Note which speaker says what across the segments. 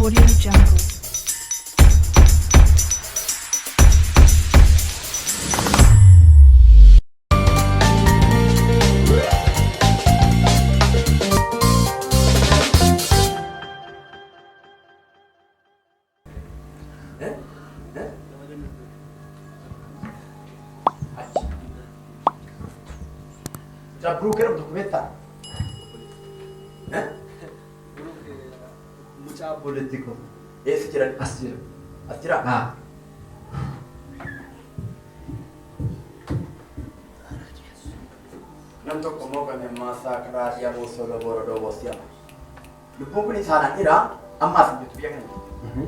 Speaker 1: Audio Jungle.
Speaker 2: Bro kira documenta.
Speaker 3: Mucha político.
Speaker 2: Esse tira.
Speaker 3: Así.
Speaker 2: Atira.
Speaker 3: Ah.
Speaker 2: Nam tokko immoo kan massacraa yaaboo solo borodoo boosiyama. Lubbuun kun isaanaan dhiira ammaas hin jirtu biyya kana.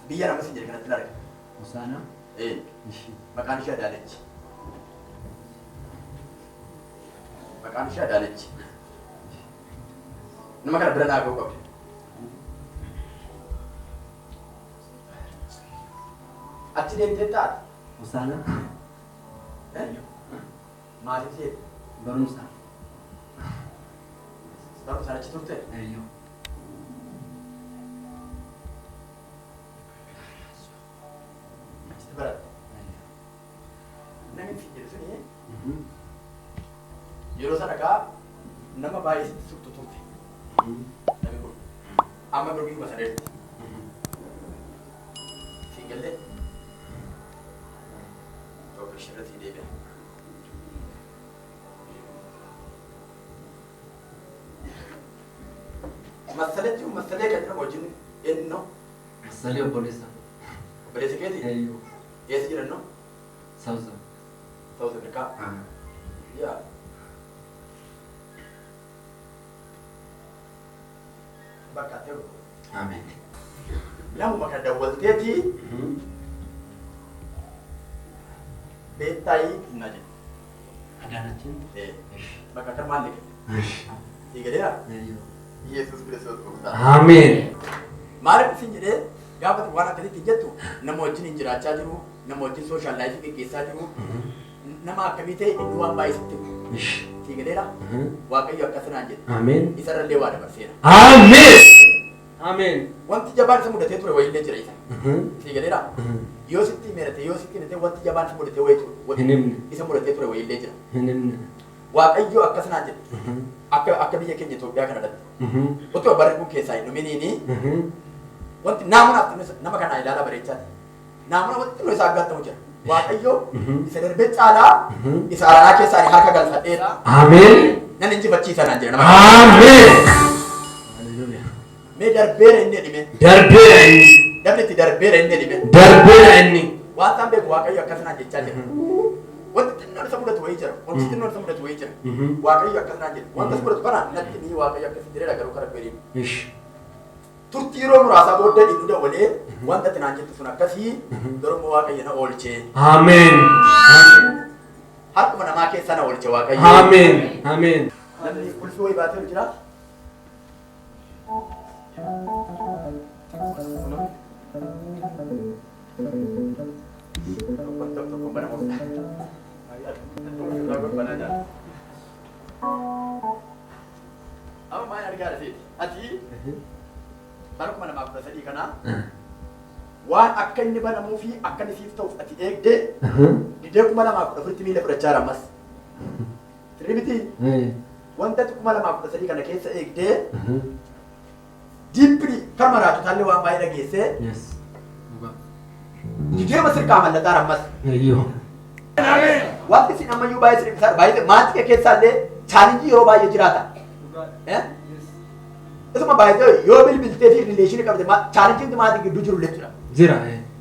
Speaker 2: Biyya namas hin jirre kanatti hin argina.
Speaker 3: Hosaana.
Speaker 2: Maqaan ishee Adaanech. Maqaan ishee Adaanech. Nama kana bira dhaabuu qabdi. Achi deemtee taate.
Speaker 3: Hosaana.
Speaker 2: Maatii ishee
Speaker 3: Barumsa.
Speaker 2: barumsaan achi turte.
Speaker 3: Ayyo.
Speaker 2: Achitti baratte. Namni fi jedhu suni yeroo sana kaa nama baay'ee sitti suktu turte. Namni kun amma birbii kuma sadeetti. Siingallee tokko ishirratti deebi'a. Masaletti masalee kan jedhamu wajjin eenyu
Speaker 3: Masalee obboleessa.
Speaker 2: obboleessa keeti
Speaker 3: Ayyo.
Speaker 2: eessa jiran
Speaker 3: Sauza.
Speaker 2: South Africa. Yaa bakka ta'u
Speaker 3: Amen.
Speaker 2: namuma kan dawwalteeti beektaayii na jedhe.
Speaker 3: Adaanachin.
Speaker 2: Bakka kan maal dhiqe dhiigadeera
Speaker 3: Ayyo.
Speaker 2: Yesus Kiristoos gooftaa.
Speaker 3: Amen.
Speaker 2: Maaliif isin jedhee gaafa waan akkasitti jettu nama wajjin hin jiraachaa jiru, nama wajjin sooshaal laayifii gaggeessaa jiru, nama akkamii ta'e inni waan baay'ee sitti himu. Dhiigadeera Waaqayyo akkasinaan jedhe.
Speaker 3: Amen.
Speaker 2: Isarrallee waa dabarseera.
Speaker 3: Amen. Amen.
Speaker 2: Wanti jabaan isa mudatee ture wayiillee jira isa. Dhiigadeera yoo sitti himerate yoo sitti himete wanti jabaan isa mudatee wayiitu isa mudatee ture wayiillee jira. Waaqayyo akkasinaan jedhe. Akka biyya keenya Itoophiyaa kanarratti otoo barri kun keessaa hin dhuminiini wanti naamunaaf nama kanaa ilaalaa bareechaati. Naamuna wanti xinnoo isaa aggaatamu jira. Waaqayyo isa darbee caalaa isa aranaa keessaa harka galfadheera.
Speaker 3: Amen.
Speaker 2: Nan injifachiisa naan jedha nama.
Speaker 3: Amen. Hallelujah.
Speaker 2: Mee darbeera inni dhime.
Speaker 3: Darbeera inni.
Speaker 2: Dabni itti darbeera inni dhime.
Speaker 3: Darbeera inni.
Speaker 2: Waan isaan beeku Waaqayyo akkasinaan jechaa jira. Wanti xinnoo isa mudatu wayii jira. Wanti xinnoo isa mudatu wayii jira. Waaqayyo akkasinaan jedha. Wanta isa mudatu kana natti ni Waaqayyo akkasin jedhee garuu karaa beeriin.
Speaker 3: Ish.
Speaker 2: Turtii yeroo muraasaa booddee dhiitu dabalee wanta tinaan jettu sun akkasii garuu Waaqayyo na oolchee.
Speaker 3: Amen.
Speaker 2: Harkuma namaa keessa na oolche Waaqayyo.
Speaker 3: Amen. Amen.
Speaker 2: Namni ulfi wayii baatee jira. Amma maal argaa jirti? Ati barkuma namaa kudha sadii kana waan akka inni banamuu fi akka inni siif ta'uuf ati eegdee didee kuma lamaa kudha afuritti miila fudhachaa jira ammas. Tiribiti wanta kuma lamaa kudha sadii kana keessa eegdee diimpiri kan maraatotaallee waan baay'ee dhageessee
Speaker 3: Yes.
Speaker 2: didee masirkaa mallataa ammas.
Speaker 3: Ayyo.
Speaker 2: Wanti isin ammayyuu baay'ee isin ibsaa baay'ee maatii keessaallee chaalenjii yeroo baay'ee jiraata. Isuma baay'ee yoo bilbiltee fi rileeshinii qabde chaalenjiin maatii gidduu jiru jechuudha.
Speaker 3: Jira.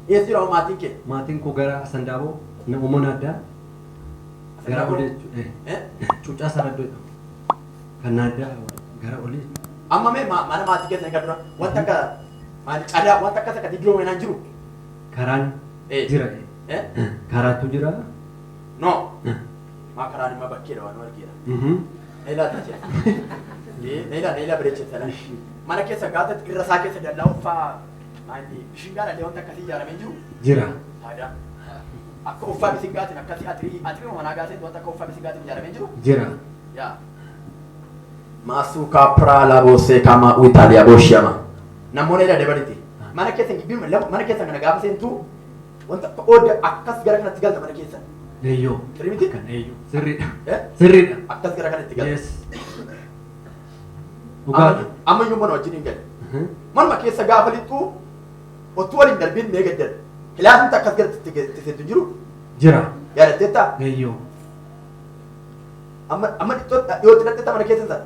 Speaker 2: Eessa jira maatiin kee?
Speaker 3: Maatiin koo gara Sandaaboo uummanni addaa gara olee cuucaa saraddoodha. Kan addaa gara olee.
Speaker 2: Amma mee mana maatii keessa hin gadura wanta akka maali cadaa wanta akkas akka digloo wayinaan jiru.
Speaker 3: Karaan jira. Karaatu jira.
Speaker 2: No. Maa karaan immoo bakkeedha waan argeera. Neelaa tajaajila. Neelaa bareechisa. Mana keessa gaata irra isaa keessa dallaa uffaa bishingaadhaan wanta akkasii ijaaramee jiru.
Speaker 3: Jira.
Speaker 2: Aadaa. Akka uffaa bisingaatiin akkasii atirii manaa gaasee wanta akka uffaa bisingaatiin ijaaramee jiru.
Speaker 3: Jira.
Speaker 2: Yaa. Masuka prala bose kama Italia boshama. namoonni irraa dabalite mana keessa gibbii mana keessa kana gaafa seentu wanta oda akkas gara kanatti galta mana keessa.
Speaker 3: Eeyyoo.
Speaker 2: Sirriiti?
Speaker 3: Kan eeyyoo. Sirriidha. Sirriidha.
Speaker 2: Akkas gara kanatti galta.
Speaker 3: Yes. Dhugaadha.
Speaker 2: Amma iyyuu mana wajjin hin galle. Manuma keessa gaafa lixxu otoo waliin darbiin mee gaddara. Kilaasni akkas gara seentu jiru.
Speaker 3: Jira.
Speaker 2: Yaadatteettaa?
Speaker 3: Eeyyoo.
Speaker 2: Amma dhiyootti dhaqxeetta mana keessa isaa?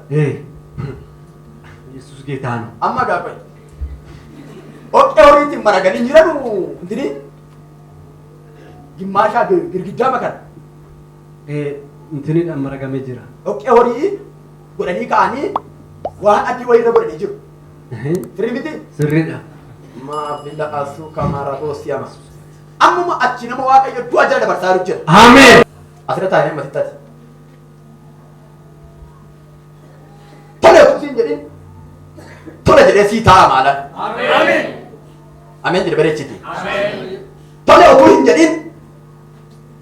Speaker 3: Yesuus geetaan.
Speaker 2: Amma gaafa oqqee horiitiin maraganii jiranu hundinii gimmaashaa girgiddaa makan.
Speaker 3: Intiniidhaan maragamee jira.
Speaker 2: Oqqee horii godhanii ka'anii waan adii wayirra godhanii jiru. Sirrii miti?
Speaker 3: Sirriidha.
Speaker 2: Maafila asuu kamaara oosiyama. Ammuma achi nama waaqayyo du'a jala dabarsaa jira.
Speaker 3: Ameen.
Speaker 2: Asirra taa'ee matittaati. Tole utuu siin jedhin tole jedhee sii taa'a maala. Ameen. Ameen jedhe bareechiti. Ameen. Tole utuu hin jedhin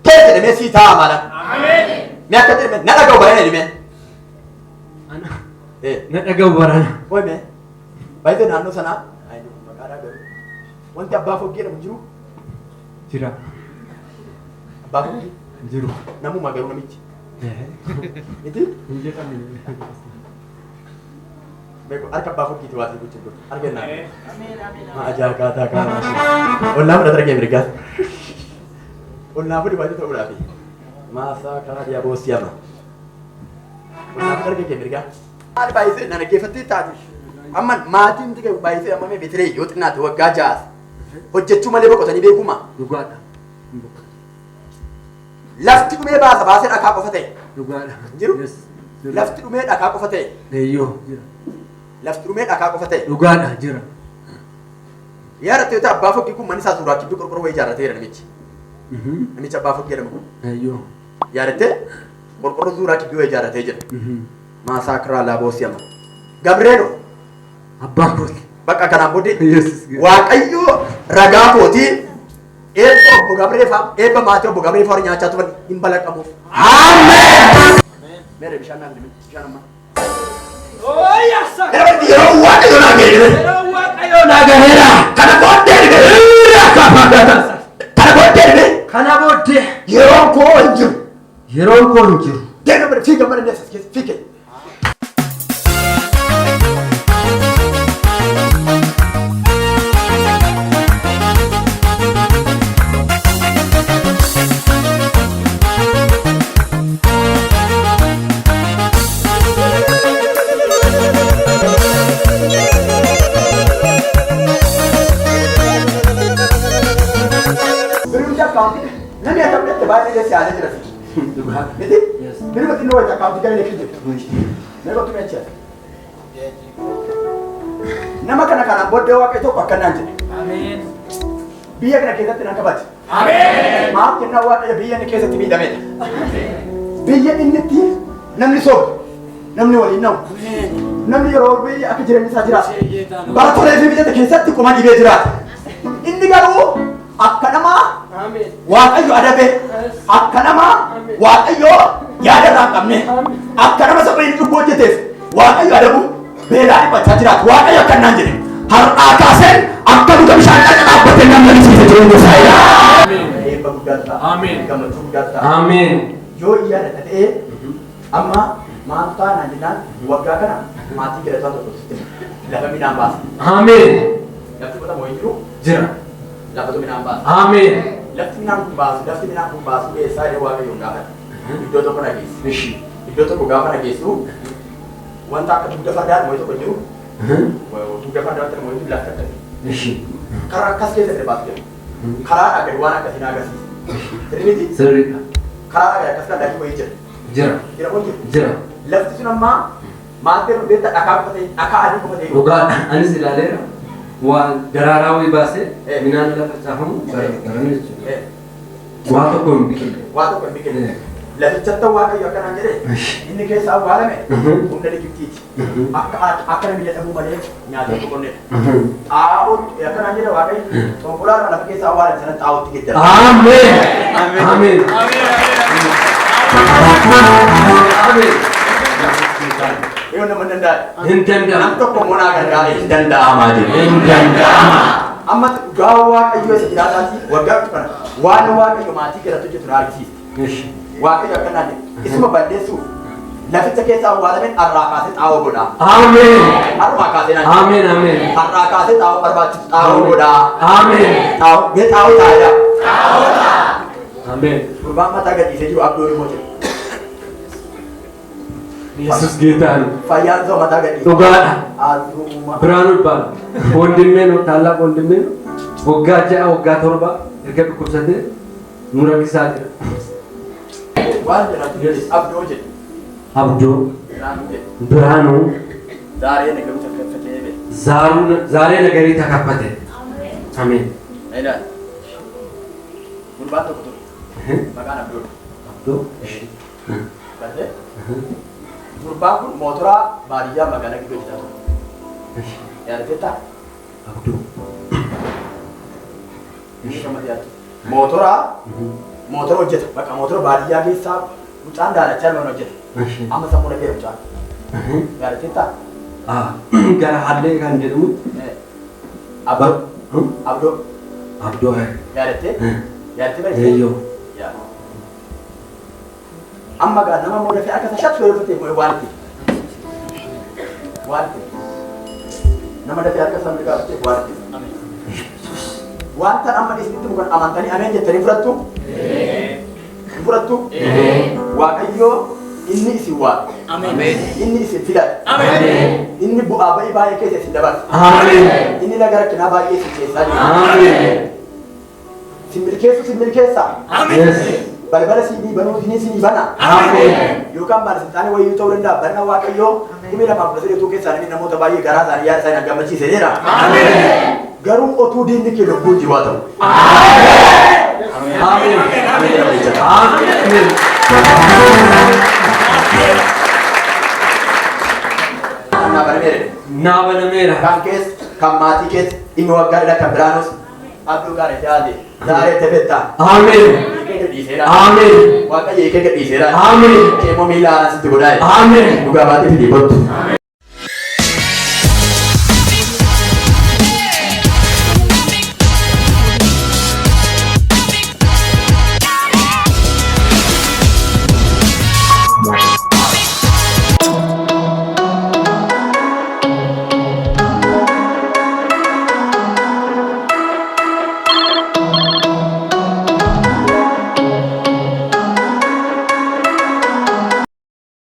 Speaker 2: tole jedhamee sii taa'a maala. Ameen. Mee akka jedhame na dhaga'u barana jedhame.
Speaker 3: Na dhaga'u barana.
Speaker 2: Woy mee baay'ee naannoo sanaa maqaadhaa garuu wanti abbaa foggee jedhamu jiru.
Speaker 3: Jira.
Speaker 2: Abbaa foggee
Speaker 3: jiru.
Speaker 2: Namuma garuu namichi. Miti?
Speaker 3: Hin jedhamne.
Speaker 2: Beko harka abbaa foggiiti waa sibuutti jiru. Harka ennaa. Maa ajaa'ibaa kaana. Ollaa fudhata argee mirgaa. Ollaa fudhi baay'ee ta'uudhaaf. Maasaa karaa diyaaboo siyama. Ollaa fudhata argee mirgaa. Maali baay'isee na dhaggeeffattee taate. Amma maatiin tika baay'isee amma mee beetiree yoo xinnaate waggaa ja'a. Hojjechuu malee boqotanii beekuma.
Speaker 3: Dhugaadha.
Speaker 2: Lafti dhumee baasa baasee dhakaa qofa ta'e.
Speaker 3: Dhugaadha.
Speaker 2: Jiru? Lafti dhumee dhakaa qofa ta'e.
Speaker 3: Eeyyoo jira.
Speaker 2: Lafti dhumee dhakaa qofa ta'e.
Speaker 3: Dhugaadha jira.
Speaker 2: Yaadattee yoo abbaa foggii kun manni isaa suuraa kibbii qorqorroo wayii ijaarrateera namichi. Namichi abbaa foggii jedhamu kun.
Speaker 3: Eeyyoo.
Speaker 2: Yaadattee qorqorroo suuraa kibbii wayii ijaarratee jira. Maasaa kiraa laaboo siyama. Gabreeno.
Speaker 3: Abbaa kooti.
Speaker 2: Bakka kanaan booddee Waaqayyo ragaa kootii eebba obbo Gabreefaa eebba maatii obbo Gabreefaa hori nyaachaa turan hin balaqamuuf. Ameen. Mere bishaan naan bishaan amma. Yeroo Waaqayyo naa gahee. Yeroo Waaqayyo naa gaheera. Kana booddee kana booddee kana booddee yeroon koo hin jiru.
Speaker 3: Yeroon koo hin jiru.
Speaker 2: Deega bara fiiga bara neefsas keessa fiige. Namni akka biratti baay'ee deessi haala jira. Miti? Biri batti noo wajja kaawwati gara leefi jiru. Mee kottu meecha. Nama kana kanaan booddee waaqayyo tokko akkanaan jedhe. Ameen. Biyya kana keessatti nan kabati. Ameen. Maaf jennaan waaqayyo biyya inni keessatti miidhamedha. Biyya inni itti namni soobu. Namni waliin namu. Namni yeroo biyya akka jireenya isaa jiraatu. Bara tolee fi biyya keessatti qoma dhibee jiraata. Inni garuu akka namaa Waaqayyo adabe akka namaa Waaqayyo yaada irraa hin qabne akka nama saba inni cubbuu hojjeteef Waaqayyo adabu beelaa dhiphachaa jiraatu. Waaqayyo akkanaan jedhe har'aa kaaseen akka dhuga bishaan dhaqa dhaabbatee nama barsiise jireenya isaa ila. Eebba guddaa ta'a. Ameen. Gammachuu guddaa ta'a. Ameen. Yoo yaada ta'ee amma maal taanaan jennaan waggaa kana maatii gadataa tokko lafa midhaan baasa. Ameen. Lafti qotamu hin jiru. Jira. Lafatu midhaan baasa. Ameen. Lafti midhaan kun baasu eessaa jedhee waaqayyoon gaafata. Iddoo tokko dhageessu. Iddoo tokko gaafa dhageessu wanta akka dugda fardaan wayii tokko jiru. Dugda fardaan wayii tokko lafti akkasii. Karaa akkas keessa illee baasu jedhu. Karaa gadi waan akkasii na agarsiisa. Sirriiti? Sirriidha. Karaa gadi akkas kan daakii wayii jira. Jira. Jira moo jiru? Jira. Lafti sun ammaa maatii beektaa dhakaa qofa ta'e dhakaa adii qofa ta'e.
Speaker 3: Dhugaadha. Anis ilaaleera. Waan daraaraa wayii baasee midhaan lafa caafamu garagaran jechuudha. Waa tokko hin biqille.
Speaker 2: Waa tokko hin biqille. Lafichatti waaqayyo akkanaan jedhee inni keessa awwaalame humna Gibxiiti. Akka namni jedhamu malee nyaata boqonnedha. Xaa'oo akkanaan jedhe waaqayyo konkolaataa lafa keessa awwaalame sana xaa'ootti geddara. Ameen. Ameen. Ameen. Io nama danda'e.
Speaker 3: Hin danda'amu.
Speaker 2: Nam tokko monaa gargaare hin danda'amaa jedhe.
Speaker 3: Hin danda'amu.
Speaker 2: Amma gaafa waaqayyoo isa jiraataati waggaa kana waan waaqayyo maatii keessatti hojjetu na argisiisa. Waaqayyo akkanaan isuma balleessuuf laficha keessaa awwaalameen har'aa kaasee xaa'oo godhaa.
Speaker 3: Ameen.
Speaker 2: Har'aa kaasee naan.
Speaker 3: Ameen ameen.
Speaker 2: Har'aa kaasee xaa'oo barbaachisu xaa'oo godhaa.
Speaker 3: Ameen.
Speaker 2: Xaa'oo mee xaa'oo taa'edha. Xaa'oo ta'a.
Speaker 3: Ameen.
Speaker 2: Gurbaan mataa gadhiisee jiru abdoon immoo jira.
Speaker 3: Yesus ጌታ ነው።
Speaker 2: Fayyaan soo mataa gadhiisee.
Speaker 3: Dhugaadha.
Speaker 2: Addummaa.
Speaker 3: ብርሃኑ ይባላል። ወንድሜ ነው፣ ታላቅ ወንድሜ ነው። ወጋ ጃ ወጋ ቶርባ እርገ ቁብሰቴ ኑረኪሳት
Speaker 2: Waan jedhamtu abdoo jedhe.
Speaker 3: አብዶ
Speaker 2: Birhaanuu jedhe.
Speaker 3: ብርሃኑ
Speaker 2: Zaaree nagaru takkafatee bee.
Speaker 3: ዛሬ ነገሬ ተከፈተ። አሜን።
Speaker 2: Ayidaan. Gurbaan tokko ture. Maqaan abdoodha.
Speaker 3: አብዶ እሺ
Speaker 2: Baatee. Gurbaan kun mootoraa baadiyyaa magaalaa gidduu hojjetaa ture.
Speaker 3: እሺ
Speaker 2: Yaadatee ta'a.
Speaker 3: አብዶ
Speaker 2: Inni shammata yaadatu. Mootora hojjeta. Bakka mootora baadiyyaa keessaa mucaan daalachaa mana hojjeta.
Speaker 3: እሺ
Speaker 2: Amma sammuu dhagee mucaan. Yaadatee ta'a.
Speaker 3: gara hallee kan jedhamu
Speaker 2: Abdoo. Abdoo.
Speaker 3: abdoo
Speaker 2: Yaadatee. Yaadatee baay'ee.
Speaker 3: eeyyoo
Speaker 2: Amma gaa nama mooda fi akka tashaatti fayyadamatee moo'ee waan itti. Waan itti. Nama dafee harka isaa mirgaafatee waan itti. Wanta amma isinitti bukan amantanii ameen jettanii fudhattu? Fudhattu? Waaqayyoo inni isin waaqa. Inni isin filata. Inni bu'aa ba'ii baay'ee keessa isin dabarsa. Inni laga rakkinaa baay'ee isin keessaa jira. Sin milkeessaa? Balbala siinii banuu siinii bana. Yookaan baala wayyuu ta'uu danda'a. Barna waaqayyoo 2013 keessaa namni namoota baay'ee garaa isaanii yaada isaanii gammachiiseera. Garuu otuu diinni kee lubbuun jibaa ta'u.
Speaker 3: Naabanameera.
Speaker 2: Kan kees, kan maatii kees, dhimmi waggaadha kan biraanus abduu gaarii jaale. Zaaree tefettaa.
Speaker 3: Ameen.
Speaker 2: Keenya dhiiseera.
Speaker 3: Ameen.
Speaker 2: Waaqayyo keenya dhiiseera.
Speaker 3: Ameen.
Speaker 2: Keemmoo miila aanaa sitti godhaa.
Speaker 3: Ameen.
Speaker 2: Dhugaa baatee fidii kottu.